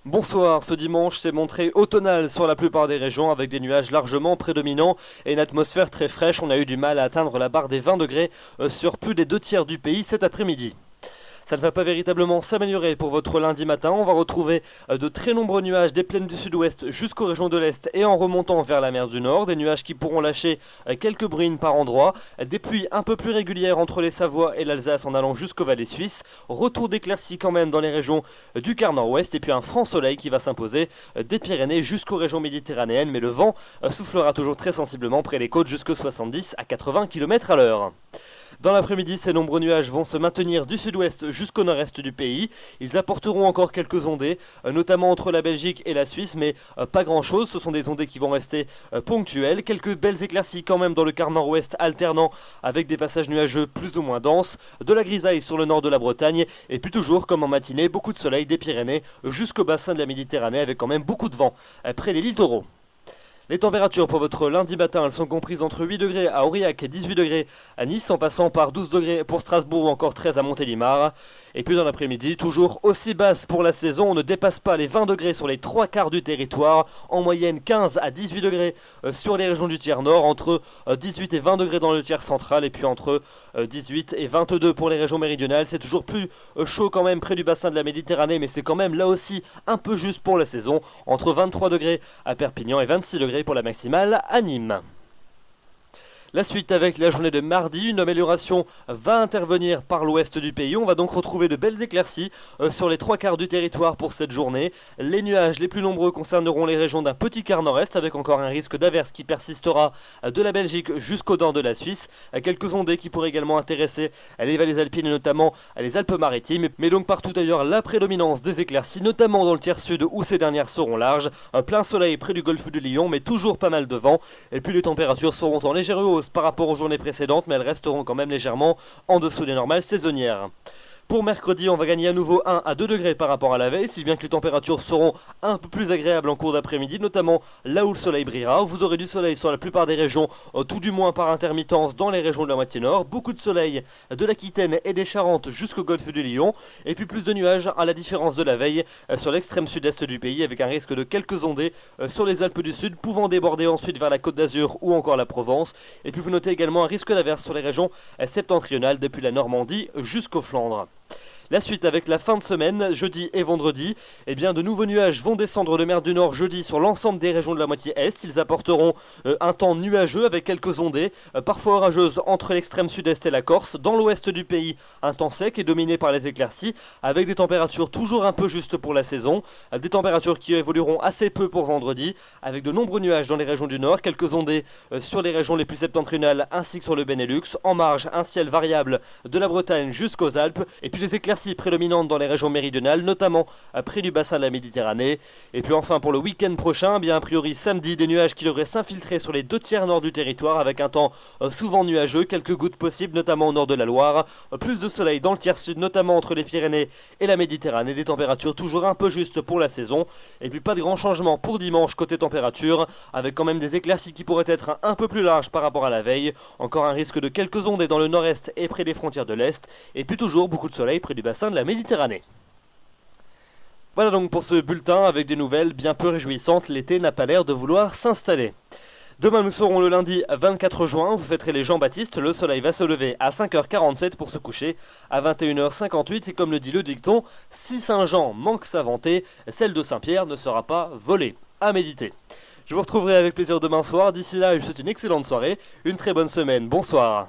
Bonsoir, ce dimanche s'est montré automnal sur la plupart des régions avec des nuages largement prédominants et une atmosphère très fraîche. On a eu du mal à atteindre la barre des 20 degrés sur plus des 2/3 du pays cet après-midi. Ça ne va pas véritablement s'améliorer pour votre lundi matin. On va retrouver de très nombreux nuages des plaines du sud-ouest jusqu'aux régions de l'est et en remontant vers la mer du nord. Des nuages qui pourront lâcher quelques bruines par endroits. Des pluies un peu plus régulières entre les Savoies et l'Alsace en allant jusqu'aux vallées suisses. Retour d'éclaircies quand même dans les régions du quart nord-ouest. Et puis un franc soleil qui va s'imposer des Pyrénées jusqu'aux régions méditerranéennes. Mais le vent soufflera toujours très sensiblement près des côtes jusqu'aux 70 à 80 km à l'heure. Dans l'après-midi, ces nombreux nuages vont se maintenir du sud-ouest jusqu'au nord-est du pays. Ils apporteront encore quelques ondées, notamment entre la Belgique et la Suisse, mais pas grand-chose. Ce sont des ondées qui vont rester ponctuelles. Quelques belles éclaircies quand même dans le quart nord-ouest, alternant avec des passages nuageux plus ou moins denses. De la grisaille sur le nord de la Bretagne, et puis toujours, comme en matinée, beaucoup de soleil des Pyrénées jusqu'au bassin de la Méditerranée, avec quand même beaucoup de vent près des littoraux. Les températures pour votre lundi matin, elles sont comprises entre 8 degrés à Aurillac et 18 degrés à Nice, en passant par 12 degrés pour Strasbourg ou encore 13 à Montélimar. Et puis dans l'après-midi, toujours aussi basse pour la saison, on ne dépasse pas les 20 degrés sur les 3/4 du territoire, en moyenne 15 à 18 degrés sur les régions du tiers nord, entre 18 et 20 degrés dans le tiers central, et puis entre 18 et 22 pour les régions méridionales. C'est toujours plus chaud quand même près du bassin de la Méditerranée, mais c'est quand même là aussi un peu juste pour la saison, entre 23 degrés à Perpignan et 26 degrés pour la maximale à Nîmes. La suite avec la journée de mardi, une amélioration va intervenir par l'ouest du pays. On va donc retrouver de belles éclaircies sur les 3/4 du territoire pour cette journée. Les nuages les plus nombreux concerneront les régions d'un petit quart nord-est avec encore un risque d'averse qui persistera de la Belgique jusqu'au nord de la Suisse. Quelques ondées qui pourraient également intéresser les vallées alpines et notamment les Alpes-Maritimes. Mais donc partout ailleurs, la prédominance des éclaircies, notamment dans le tiers sud où ces dernières seront larges. Un plein soleil près du golfe de Lion, mais toujours pas mal de vent. Et puis les températures seront en légère hausse par rapport aux journées précédentes, mais elles resteront quand même légèrement en dessous des normales saisonnières. Pour mercredi, on va gagner à nouveau 1 à 2 degrés par rapport à la veille, si bien que les températures seront un peu plus agréables en cours d'après-midi, notamment là où le soleil brillera. Vous aurez du soleil sur la plupart des régions, tout du moins par intermittence dans les régions de la moitié nord. Beaucoup de soleil de l'Aquitaine et des Charentes jusqu'au golfe du Lion. Et puis plus de nuages à la différence de la veille sur l'extrême sud-est du pays, avec un risque de quelques ondées sur les Alpes du Sud, pouvant déborder ensuite vers la Côte d'Azur ou encore la Provence. Et puis vous notez également un risque d'averse sur les régions septentrionales, depuis la Normandie jusqu'aux Flandres. La suite avec la fin de semaine, jeudi et vendredi, eh bien de nouveaux nuages vont descendre de mer du Nord jeudi sur l'ensemble des régions de la moitié est. Ils apporteront un temps nuageux avec quelques ondées, parfois orageuses entre l'extrême sud-est et la Corse. Dans l'ouest du pays, un temps sec et dominé par les éclaircies, avec des températures toujours un peu justes pour la saison. Des températures qui évolueront assez peu pour vendredi, avec de nombreux nuages dans les régions du Nord, quelques ondées sur les régions les plus septentrionales ainsi que sur le Benelux. En marge, un ciel variable de la Bretagne jusqu'aux Alpes, et puis les éclaircies prédominantes dans les régions méridionales, notamment près du bassin de la Méditerranée. Et puis enfin pour le week-end prochain, bien a priori samedi, des nuages qui devraient s'infiltrer sur les 2/3 nord du territoire, avec un temps souvent nuageux, quelques gouttes possibles notamment au nord de la Loire. Plus de soleil dans le tiers sud, notamment entre les Pyrénées et la Méditerranée, des températures toujours un peu justes pour la saison. Et puis pas de grand changement pour dimanche côté température, avec quand même des éclaircies qui pourraient être un peu plus larges par rapport à la veille. Encore un risque de quelques ondées dans le nord-est et près des frontières de l'est. Et puis toujours beaucoup de soleil près du bassin de la Méditerranée. Voilà donc pour ce bulletin avec des nouvelles bien peu réjouissantes. L'été n'a pas l'air de vouloir s'installer. Demain nous serons le lundi 24 juin, vous fêterez les Jean-Baptiste, le soleil va se lever à 5h47 pour se coucher à 21h58 et comme le dit le dicton, si Saint-Jean manque sa vantée, celle de Saint-Pierre ne sera pas volée. À méditer. Je vous retrouverai avec plaisir demain soir, d'ici là je vous souhaite une excellente soirée, une très bonne semaine, bonsoir.